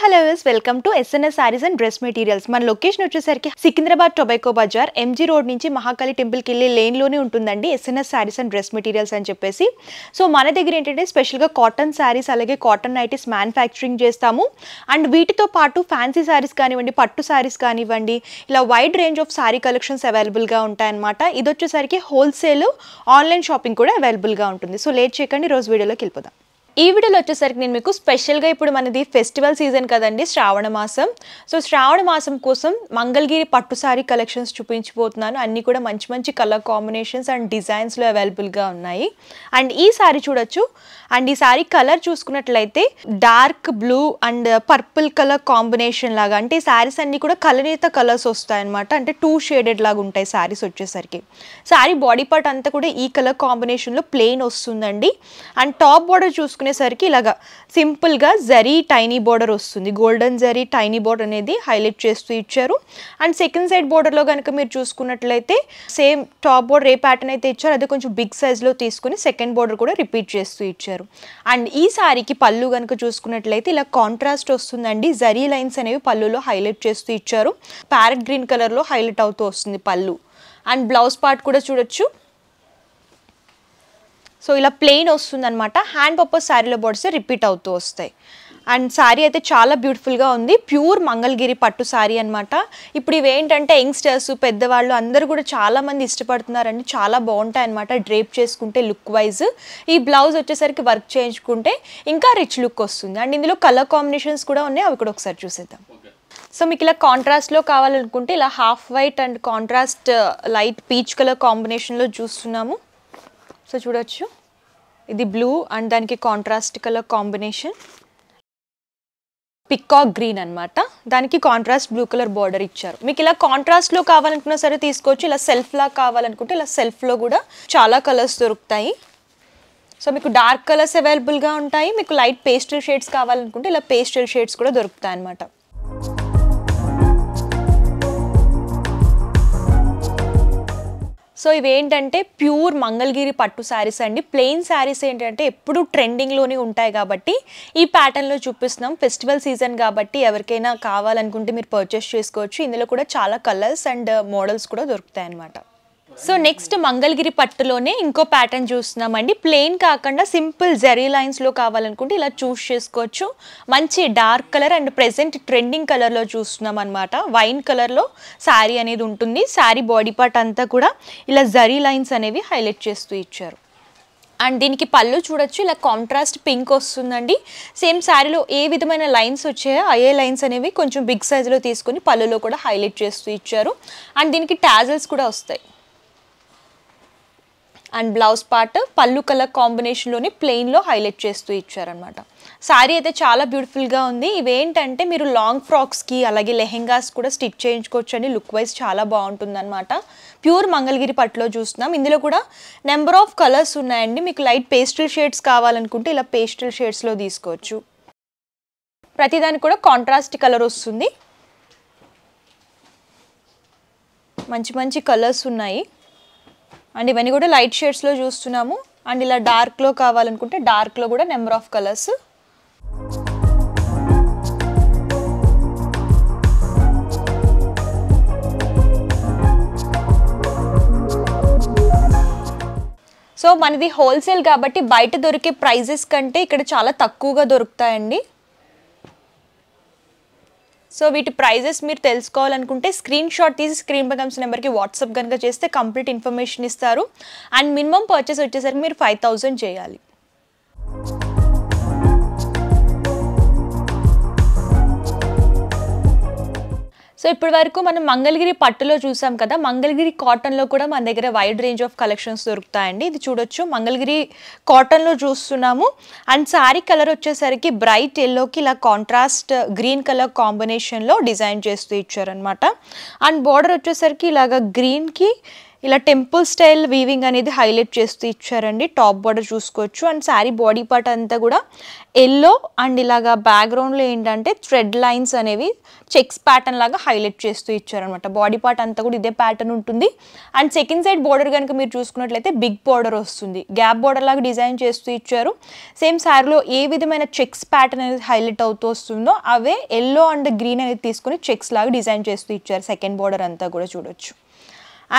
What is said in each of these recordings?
Hello welcome to SNS sarees and dress materials. మన location వచ్చేసరికి Secunderabad tobacco bazaar MG road నుంచి మహాకాళి టెంపుల్కి వెళ్ళే లేన్లోనే ఉంటుందండి SNS sarees and dress materials అని చెప్పేసి. సో మన దగ్గర ఏంటంటే స్పెషల్గా కాటన్ శారీస్ అలాగే కాటన్ నైటీస్ మ్యానుఫ్యాక్చరింగ్ చేస్తాము. అండ్ వీటితో పాటు ఫ్యాన్సీ శారీస్ కానివ్వండి, పట్టు శారీస్ కానివ్వండి, ఇలా wide range of sari collections అవైలబుల్గా ఉంటాయన్నమాట. ఇది వచ్చేసరికి హోల్సేల్ ఆన్లైన్ షాపింగ్ కూడా అవైలబుల్గా ఉంటుంది. సో లేట్ చేయకండి, రోజు వీడియోలోకి వెళ్ళిపోదాం. ఈ వీడియోలో వచ్చేసరికి నేను మీకు స్పెషల్గా ఇప్పుడు మనది ఫెస్టివల్ సీజన్ కదండి, శ్రావణ మాసం. సో శ్రావణ మాసం కోసం మంగళగిరి పట్టు సారీ కలెక్షన్స్ చూపించబోతున్నాను. అన్నీ కూడా మంచి మంచి కలర్ కాంబినేషన్స్ అండ్ డిజైన్స్లో అవైలబుల్గా ఉన్నాయి. అండ్ ఈ సారీ చూడొచ్చు. అండ్ ఈ సారీ కలర్ చూసుకున్నట్లయితే dark blue and purple colour combination లాగా, అంటే ఈ శారీస్ అన్నీ కూడా కలనేత కలర్స్ వస్తాయన్నమాట. అంటే 2 షేడెడ్ లాగా ఉంటాయి శారీస్ వచ్చేసరికి. శారీ బాడీ పార్ట్ అంతా కూడా ఈ కలర్ కాంబినేషన్లో ప్లెయిన్ వస్తుందండి. అండ్ టాప్ బార్డర్ చూసుకునేసరికి ఇలాగా సింపుల్గా జరీ టైనీ బార్డర్ వస్తుంది. గోల్డెన్ జరీ టైనీ బార్డర్ అనేది హైలైట్ చేస్తూ ఇచ్చారు. అండ్ సెకండ్ సైడ్ బార్డర్లో కనుక మీరు చూసుకున్నట్లయితే సేమ్ టాప్ బార్డర్ ఏ ప్యాటర్న్ అయితే ఇచ్చారో అదే కొంచెం బిగ్ సైజ్లో తీసుకుని సెకండ్ బార్డర్ కూడా రిపీట్ చేస్తూ ఇచ్చారు. అండ్ ఈ సారీకి పళ్ళు కనుక చూసుకున్నట్లయితే ఇలా కాంట్రాస్ట్ వస్తుందండి. జరీ లైన్స్ అనేవి పళ్ళులో హైలైట్ చేస్తూ ఇచ్చారు. ప్యారెట్ గ్రీన్ కలర్లో హైలైట్ అవుతూ వస్తుంది పళ్ళు. అండ్ బ్లౌజ్ పార్ట్ కూడా చూడొచ్చు. సో ఇలా ప్లెయిన్ వస్తుందన్నమాట. హ్యాండ్ పర్పస్ శారీలో బోర్డ్స్ రిపీట్ అవుతూ వస్తాయి. అండ్ శారీ అయితే చాలా బ్యూటిఫుల్గా ఉంది. ప్యూర్ మంగళగిరి పట్టు శారీ అనమాట. ఇప్పుడు ఇవేంటంటే యంగ్స్టర్స్, పెద్దవాళ్ళు అందరూ కూడా చాలామంది ఇష్టపడుతున్నారండి. చాలా బాగుంటాయి అనమాట డ్రేప్ చేసుకుంటే లుక్ వైజ్. ఈ బ్లౌజ్ వచ్చేసరికి వర్క్ చేయించుకుంటే ఇంకా రిచ్ లుక్ వస్తుంది. అండ్ ఇందులో కలర్ కాంబినేషన్స్ కూడా ఉన్నాయి, అవి కూడా ఒకసారి చూసేద్దాం. సో మీకు ఇలా కాంట్రాస్ట్లో కావాలనుకుంటే ఇలా half white and contrast light peach colour కాంబినేషన్లో చూస్తున్నాము. సో చూడొచ్చు, ఇది బ్లూ అండ్ దానికి contrast colour combination peacock green అనమాట. దానికి కాంట్రాస్ట్ బ్లూ కలర్ బార్డర్ ఇచ్చారు. మీకు ఇలా కాంట్రాస్ట్లో కావాలనుకున్నా సరే తీసుకోవచ్చు. ఇలా సెల్ఫ్లా కావాలనుకుంటే ఇలా సెల్ఫ్లో కూడా చాలా కలర్స్ దొరుకుతాయి. సో మీకు డార్క్ కలర్స్ అవైలబుల్గా ఉంటాయి. మీకు లైట్ పేస్టల్ షేడ్స్ కావాలనుకుంటే ఇలా పేస్టల్ షేడ్స్ కూడా దొరుకుతాయి అన్నమాట. సో ఇవేంటంటే ప్యూర్ మంగళగిరి పట్టు శారీస్ అండి. ప్లెయిన్ శారీస్ ఏంటంటే ఎప్పుడు ట్రెండింగ్లోనే ఉంటాయి కాబట్టి ఈ ప్యాటర్న్లో చూపిస్తున్నాం. ఫెస్టివల్ సీజన్ కాబట్టి ఎవరికైనా కావాలనుకుంటే మీరు పర్చేస్ చేసుకోవచ్చు. ఇందులో కూడా చాలా కలర్స్ అండ్ మోడల్స్ కూడా దొరుకుతాయి అన్నమాట. సో నెక్స్ట్ మంగళగిరి పట్టులోనే ఇంకో ప్యాటర్న్ చూస్తున్నామండి. ప్లెయిన్ కాకుండా సింపుల్ జరీ లైన్స్లో కావాలనుకుంటే ఇలా చూస్ చేసుకోవచ్చు. మంచి dark colour and present trending కలర్లో చూస్తున్నాం అనమాట. వైన్ కలర్లో శారీ అనేది ఉంటుంది. శారీ బాడీ పార్ట్ అంతా కూడా ఇలా జరీ లైన్స్ అనేవి హైలైట్ చేస్తూ ఇచ్చారు. అండ్ దీనికి పళ్ళు చూడొచ్చు, ఇలా కాంట్రాస్ట్ పింక్ వస్తుందండి. సేమ్ శారీలో ఏ విధమైన లైన్స్ వచ్చాయో అయ్యే లైన్స్ అనేవి కొంచెం బిగ్ సైజులో తీసుకొని పళ్ళులో కూడా హైలైట్ చేస్తూ ఇచ్చారు. అండ్ దీనికి టాజల్స్ కూడా వస్తాయి. అండ్ బ్లౌజ్ పార్ట్ పళ్ళు కలర్ కాంబినేషన్లోని ప్లెయిన్లో హైలైట్ చేస్తూ ఇచ్చారనమాట. శారీ అయితే చాలా బ్యూటిఫుల్గా ఉంది. ఇవేంటంటే మీరు లాంగ్ ఫ్రాక్స్కి అలాగే లెహెంగాస్ కూడా స్టిచ్ చేయించుకోవచ్చు అండి. లుక్ వైజ్ చాలా బాగుంటుంది అనమాట. ప్యూర్ మంగళగిరి పట్టులో చూస్తున్నాం. ఇందులో కూడా నెంబర్ ఆఫ్ కలర్స్ ఉన్నాయండి. మీకు లైట్ పేస్టల్ షేడ్స్ కావాలనుకుంటే ఇలా పేస్టల్ షేడ్స్లో తీసుకోవచ్చు. ప్రతిదానికి కూడా కాంట్రాస్ట్ కలర్ వస్తుంది. మంచి మంచి కలర్స్ ఉన్నాయి. అండ్ ఇవన్నీ కూడా లైట్ షేడ్స్లో చూస్తున్నాము. అండ్ ఇలా డార్క్లో కావాలనుకుంటే డార్క్లో కూడా నెంబర్ ఆఫ్ కలర్స్. సో మనది హోల్సేల్ కాబట్టి బయట దొరికే ప్రైజెస్ కంటే ఇక్కడ చాలా తక్కువగా దొరుకుతాయండి. సో వీటి ప్రైజెస్ మీరు తెలుసుకోవాలనుకుంటే స్క్రీన్ షాట్ తీసి స్క్రీన్ పై కనిపిస్తున్న నెంబర్కి వాట్సాప్ కనుక చేస్తే కంప్లీట్ ఇన్ఫర్మేషన్ ఇస్తారు. అండ్ మినిమం పర్చేస్ వచ్చేసరికి మీరు 5000 చేయాలి. సో ఇప్పటి వరకు మనం మంగళగిరి పట్టులో చూసాం కదా. మంగళగిరి కాటన్లో కూడా మన దగ్గర వైడ్ రేంజ్ ఆఫ్ కలెక్షన్స్ దొరుకుతాయండి. ఇది చూడొచ్చు, మంగళగిరి కాటన్లో చూస్తున్నాము. అండ్ శారీ కలర్ వచ్చేసరికి బ్రైట్ ఎల్లోకి ఇలా కాంట్రాస్ట్ గ్రీన్ కలర్ కాంబినేషన్లో డిజైన్ చేస్తూ ఇచ్చారనమాట. అండ్ బార్డర్ వచ్చేసరికి ఇలాగ గ్రీన్కి ఇలా టెంపుల్ స్టైల్ వీవింగ్ అనేది హైలైట్ చేస్తూ ఇచ్చారండి. టాప్ బార్డర్ చూసుకోవచ్చు. అండ్ శారీ బాడీ పార్ట్ అంతా కూడా ఎల్లో అండ్ ఇలాగా బ్యాక్గ్రౌండ్లో ఏంటంటే థ్రెడ్ లైన్స్ అనేవి చెక్స్ ప్యాటర్న్ లాగా హైలైట్ చేస్తూ ఇచ్చారనమాట. బాడీ పార్ట్ అంతా కూడా ఇదే ప్యాటర్న్ ఉంటుంది. అండ్ సెకండ్ సైడ్ బార్డర్ కనుక మీరు చూసుకున్నట్లయితే బిగ్ బార్డర్ వస్తుంది. గ్యాప్ బార్డర్ లాగా డిజైన్ చేస్తూ ఇచ్చారు. సేమ్ శారీలో ఏ విధమైన చెక్స్ ప్యాటర్న్ అనేది హైలైట్ అవుతూ వస్తుందో అవే ఎల్లో అండ్ గ్రీన్ అనేది తీసుకుని చెక్స్ లాగా డిజైన్ చేస్తూ ఇచ్చారు. సెకండ్ బార్డర్ అంతా కూడా చూడొచ్చు.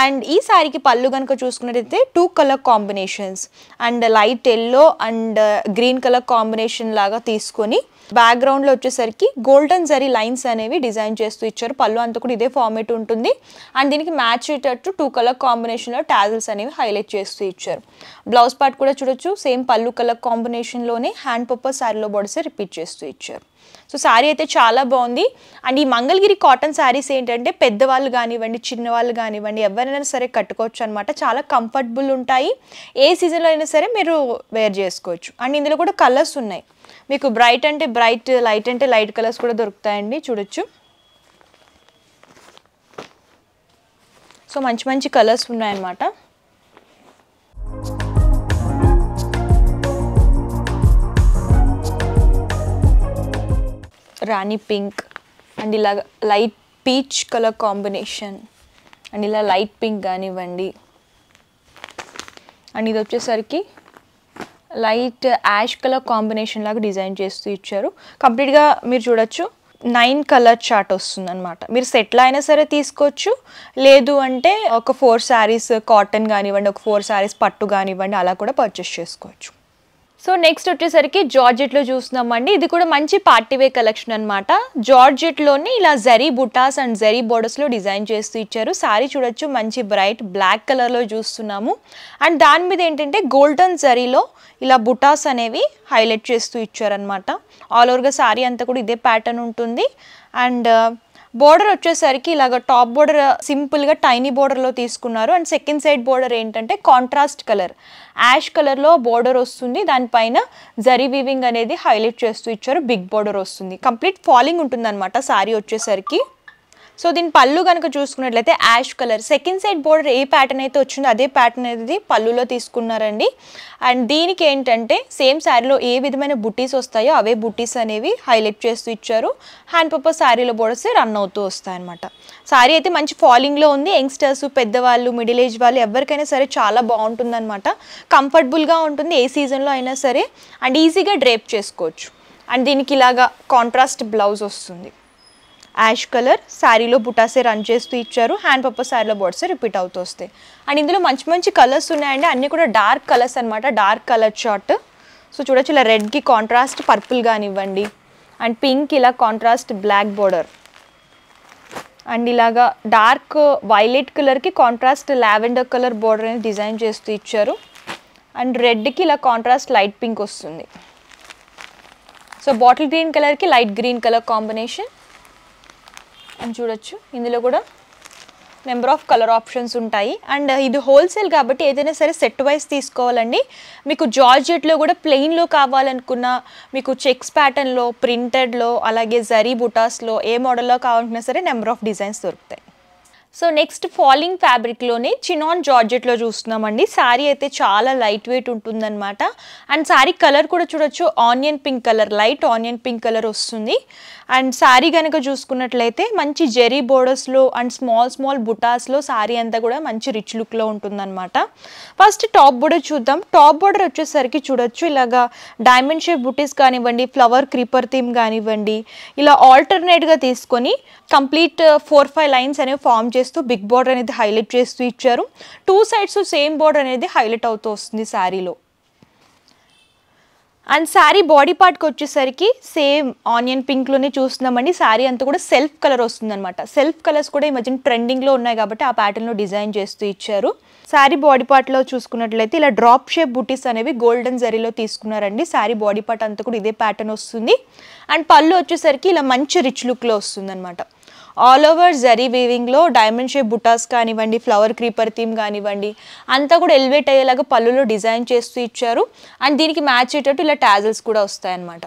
అండ్ ఈ శారీకి పళ్ళు కనుక చూసుకున్నట్టయితే 2 colour combinations and light yellow and green colour combination లాగా తీసుకొని బ్యాక్గ్రౌండ్లో వచ్చేసరికి గోల్డెన్ జరీ లైన్స్ అనేవి డిజైన్ చేస్తూ ఇచ్చారు. పళ్ళు అంతా కూడా ఇదే ఫార్మేట్ ఉంటుంది. అండ్ దీనికి మ్యాచ్ అయ్యేటట్టు 2 కలర్ కాంబినేషన్లో టాజిల్స్ అనేవి హైలైట్ చేస్తూ ఇచ్చారు. బ్లౌజ్ పార్ట్ కూడా చూడొచ్చు. సేమ్ పళ్ళు కలర్ కాంబినేషన్లోనే హ్యాండ్ పర్పస్ శారీలో బోర్డర్స్ రిపీట్ చేస్తూ ఇచ్చారు. సో శారీ అయితే చాలా బాగుంది. అండ్ ఈ మంగళగిరి కాటన్ శారీస్ ఏంటంటే పెద్దవాళ్ళు కానివ్వండి, చిన్నవాళ్ళు కానివ్వండి, ఎవరైనా సరే కట్టుకోవచ్చు అనమాట. చాలా కంఫర్టబుల్ ఉంటాయి. ఏ సీజన్లో అయినా సరే మీరు వేర్ చేసుకోవచ్చు. అండ్ ఇందులో కూడా కలర్స్ ఉన్నాయి. మీకు బ్రైట్ అంటే బ్రైట్, లైట్ అంటే లైట్ కలర్స్ కూడా దొరుకుతాయండి. చూడొచ్చు. సో మంచి మంచి కలర్స్ ఉన్నాయన్నమాట. రాణి పింక్ అండ్ ఇలా light peach colour combination and ఇలా లైట్ పింక్ కానివ్వండి. అండ్ ఇది వచ్చేసరికి లైట్ యాష్ కలర్ కాంబినేషన్ లాగా డిజైన్ చేస్తూ ఇచ్చారు. కంప్లీట్గా మీరు చూడొచ్చు 9 కలర్ చార్ట్ వస్తుంది అనమాట. మీరు సెట్లో అయినా సరే తీసుకోవచ్చు. లేదు అంటే ఒక 4 శారీస్ కాటన్ కానివ్వండి, ఒక 4 శారీస్ పట్టు కానివ్వండి, అలా కూడా పర్చేస్ చేసుకోవచ్చు. సో నెక్స్ట్ వచ్చేసరికి జార్జెట్లో చూస్తున్నామండి. ఇది కూడా మంచి పార్టీవేర్ కలెక్షన్ అనమాట. జార్జెట్లోని ఇలా జరీ బుటాస్ అండ్ జరీ బోర్డర్స్లో డిజైన్ చేస్తూ ఇచ్చారు. శారీ చూడొచ్చు, మంచి బ్రైట్ బ్లాక్ కలర్లో చూస్తున్నాము. అండ్ దాని మీద ఏంటంటే గోల్డెన్ జరీలో ఇలా బుటాస్ అనేవి హైలైట్ చేస్తూ ఇచ్చారనమాట. ఆల్ ఓవర్గా శారీ అంతా కూడా ఇదే ప్యాటర్న్ ఉంటుంది. అండ్ బోర్డర్ వచ్చేసరికి ఇలాగ టాప్ బోర్డర్ సింపుల్గా టైనీ బోర్డర్లో తీసుకున్నారు. అండ్ సెకండ్ సైడ్ బోర్డర్ ఏంటంటే కాంట్రాస్ట్ కలర్ యాష్ కలర్లో బోర్డర్ వస్తుంది. దానిపైన జరీ వీవింగ్ అనేది హైలైట్ చేస్తూ ఇచ్చారు. బిగ్ బోర్డర్ వస్తుంది. కంప్లీట్ ఫాలింగ్ ఉంటుంది అనమాట శారీ వచ్చేసరికి. సో దీని పళ్ళు కనుక చూసుకున్నట్లయితే ash colour second side border ఏ ప్యాటర్న్ అయితే వచ్చిందో అదే ప్యాటర్న్ అనేది పళ్ళులో తీసుకున్నారండి. అండ్ దీనికి ఏంటంటే సేమ్ శారీలో ఏ విధమైన బుటీస్ వస్తాయో అవే బుటీస్ అనేవి హైలైట్ చేస్తూ ఇచ్చారు. హ్యాండ్ పర్పస్ శారీలో బోర్డర్స్ రన్ అవుతూ వస్తాయన్నమాట. శారీ అయితే మంచి ఫాలింగ్లో ఉంది. యంగ్స్టర్స్, పెద్దవాళ్ళు, మిడిల్ ఏజ్ వాళ్ళు ఎవరికైనా సరే చాలా బాగుంటుందన్నమాట. కంఫర్టబుల్గా ఉంటుంది ఏ సీజన్లో అయినా సరే. అండ్ ఈజీగా డ్రేప్ చేసుకోవచ్చు. అండ్ దీనికి ఇలాగా కాంట్రాస్ట్ బ్లౌజ్ వస్తుంది. యాష్ కలర్ శారీలో బుటాసే రన్ చేస్తూ ఇచ్చారు. హ్యాండ్ పర్పస్ శారీలో బోర్డ్స్ రిపీట్ అవుతూ వస్తాయి. అండ్ ఇందులో మంచి మంచి కలర్స్ ఉన్నాయండి. అన్నీ కూడా డార్క్ కలర్స్ అనమాట. Dark colour chart. సో చూడొచ్చు, ఇలా రెడ్కి కాంట్రాస్ట్ పర్పుల్ కానివ్వండి, అండ్ పింక్ ఇలా కాంట్రాస్ట్ బ్లాక్ బోర్డర్, అండ్ ఇలాగా డార్క్ వైలెట్ కలర్కి కాంట్రాస్ట్ లావెండర్ కలర్ బోర్డర్ అనేది డిజైన్ చేస్తూ ఇచ్చారు. అండ్ రెడ్కి ఇలా కాంట్రాస్ట్ లైట్ పింక్ వస్తుంది. సో బాటిల్ గ్రీన్ కలర్కి లైట్ గ్రీన్ కలర్ కాంబినేషన్ అని చూడొచ్చు. ఇందులో కూడా నెంబర్ ఆఫ్ కలర్ ఆప్షన్స్ ఉంటాయి. అండ్ ఇది హోల్సేల్ కాబట్టి ఏదైనా సరే సెట్ వైజ్ తీసుకోవాలండి. మీకు జార్జెట్లో కూడా ప్లెయిన్లో కావాలనుకున్నా, మీకు చెక్స్ ప్యాటర్న్లో, ప్రింటెడ్లో, అలాగే జరీ బుటాస్లో ఏ మోడల్లో కావాలన్నా సరే నెంబర్ ఆఫ్ డిజైన్స్ దొరుకుతాయి. సో నెక్స్ట్ ఫాలింగ్ ఫ్యాబ్రిక్లోనే చినాన్ జార్జెట్లో చూస్తున్నామండి. శారీ అయితే చాలా లైట్ వెయిట్ ఉంటుందన్నమాట. అండ్ శారీ కలర్ కూడా చూడొచ్చు, onion pink colour, light onion pink colour వస్తుంది. అండ్ శారీ కనుక చూసుకున్నట్లయితే మంచి జెరీ బోర్డర్స్లో అండ్ స్మాల్ స్మాల్ బుటాస్లో శారీ అంతా కూడా మంచి రిచ్ లుక్లో ఉంటుందన్నమాట. ఫస్ట్ టాప్ బోర్డర్ చూద్దాం. టాప్ బోర్డర్ వచ్చేసరికి చూడొచ్చు, ఇలాగా డైమండ్ షేప్ బుటీస్ కానివ్వండి, ఫ్లవర్ క్రీపర్ థీమ్ కానివ్వండి, ఇలా ఆల్టర్నేట్గా తీసుకొని కంప్లీట్ 4-5 లైన్స్ అనేవి ఫామ్ చేస్తూ బిగ్ బోర్డర్ అనేది హైలైట్ చేస్తూ ఇచ్చారు. 2 సైడ్స్ సేమ్ బోర్డర్ అనేది హైలైట్ అవుతూ వస్తుంది శారీలో. అండ్ శారీ బాడీ పార్ట్కి వచ్చేసరికి సేమ్ ఆనియన్ పింక్లోనే చూస్తున్నామండి. శారీ అంతా కూడా సెల్ఫ్ కలర్ వస్తుంది అనమాట. సెల్ఫ్ కలర్స్ కూడా ఈ మధ్యన ట్రెండింగ్లో ఉన్నాయి కాబట్టి ఆ ప్యాటర్న్లో డిజైన్ చేస్తూ ఇచ్చారు. శారీ బాడీ పార్ట్లో చూసుకున్నట్లయితే ఇలా డ్రాప్ షేప్ బుటీస్ అనేవి గోల్డెన్ జరీలో తీసుకున్నారండి. శారీ బాడీ పార్ట్ అంతా కూడా ఇదే ప్యాటర్న్ వస్తుంది. అండ్ పళ్ళు వచ్చేసరికి ఇలా మంచి రిచ్ లుక్లో వస్తుంది అనమాట. ఆల్ ఓవర్ జరీ వీవింగ్లో డైమండ్ షేప్ బుటాస్ కానివ్వండి, ఫ్లవర్ క్రీపర్ థీమ్ కానివ్వండి, అంతా కూడా ఎలివేట్ అయ్యేలాగా పళ్ళులో డిజైన్ చేస్తూ ఇచ్చారు. అండ్ దీనికి మ్యాచ్ అయ్యేటట్టు ఇలా టాజల్స్ కూడా వస్తాయన్నమాట.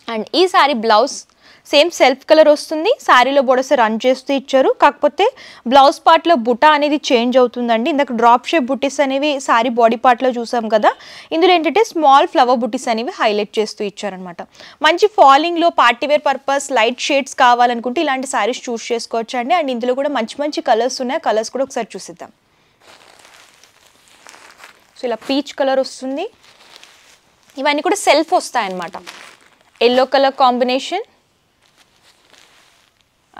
అండ్ ఈ sari blouse same self colour వస్తుంది. శారీలో బోర్డర్స్ రన్ చేస్తూ ఇచ్చారు. కాకపోతే బ్లౌజ్ పార్ట్లో బుటా అనేది చేంజ్ అవుతుందండి. ఇందాక డ్రాప్ షేప్ బుటీస్ అనేవి శారీ బాడీ పార్ట్లో చూసాం కదా, ఇందులో ఏంటంటే స్మాల్ ఫ్లవర్ బుటీస్ అనేవి హైలైట్ చేస్తూ ఇచ్చారనమాట. మంచి ఫాలింగ్లో పార్టీవేర్ పర్పస్ లైట్ షేడ్స్ కావాలనుకుంటే ఇలాంటి శారీస్ చూస్ చేసుకోవచ్చు అండి. అండ్ ఇందులో కూడా మంచి మంచి కలర్స్ ఉన్నాయి. కలర్స్ కూడా ఒకసారి చూసిద్దాం. సో ఇలా పీచ్ కలర్ వస్తుంది. ఇవన్నీ కూడా సెల్ఫ్ వస్తాయన్నమాట. ఎల్లో కలర్ కాంబినేషన్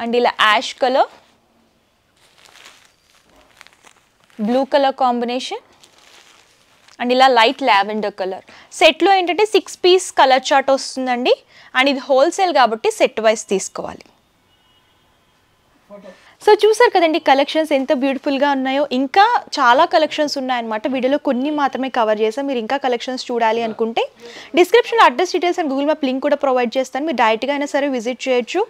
అండ్ ఇలా ash colour, blue colour combination and ఇలా లైట్ లావెండర్ కలర్. సెట్లో ఏంటంటే 6 పీస్ కలర్ చార్ట్ వస్తుందండి. అండ్ ఇది హోల్సేల్ కాబట్టి సెట్ వైజ్ తీసుకోవాలి. సో చూసారు కదండి కలెక్షన్స్ ఎంత బ్యూటిఫుల్గా ఉన్నాయో. ఇంకా చాలా కలెక్షన్స్ ఉన్నాయన్నమాట. వీడియోలో కొన్ని మాత్రమే కవర్ చేసాం. మీరు ఇంకా కలెక్షన్స్ చూడాలి అనుకుంటే డిస్క్రిప్షన్లో address details and Google map link కూడా ప్రొవైడ్ చేస్తాను. మీరు డైరెక్ట్గా అయినా సరే విజిట్ చేయొచ్చు.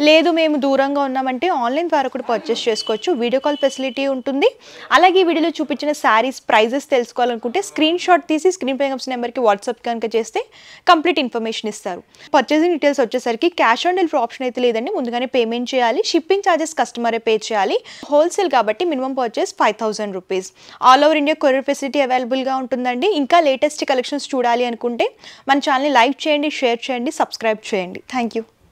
లేదు మేము దూరంగా ఉన్నామంటే ఆన్లైన్ ద్వారా కూడా పర్చేస్ చేసుకోవచ్చు. వీడియో కాల్ ఫెసిలిటీ ఉంటుంది. అలాగే ఈ వీడియోలో చూపించిన శారీస్ ప్రైజెస్ తెలుసుకోవాలనుకుంటే స్క్రీన్ షాట్ తీసి స్క్రీన్ పై నెంబర్కి వాట్సాప్ కనుక చేస్తే కంప్లీట్ ఇన్ఫర్మేషన్ ఇస్తారు. పర్చేసింగ్ డీటెయిల్స్ వచ్చేసరికి క్యాష్ ఆన్ డెలివరీ ఆప్షన్ అయితే లేదండి. ముందుగానే పేమెంట్ చేయాలి. షిప్పింగ్ ఛార్జెస్ కస్టమరే పే చేయాలి. హోల్సేల్ కాబట్టి minimum purchase 5,000 rupees. All over India courier facility అవైలబుల్గా ఉంటుందండి. ఇంకా లేటెస్ట్ కలెక్షన్స్ చూడాలి అనుకుంటే మన ఛానల్ని లైక్ చేయండి, షేర్ చేయండి, సబ్స్క్రైబ్ చేయండి. Thank you.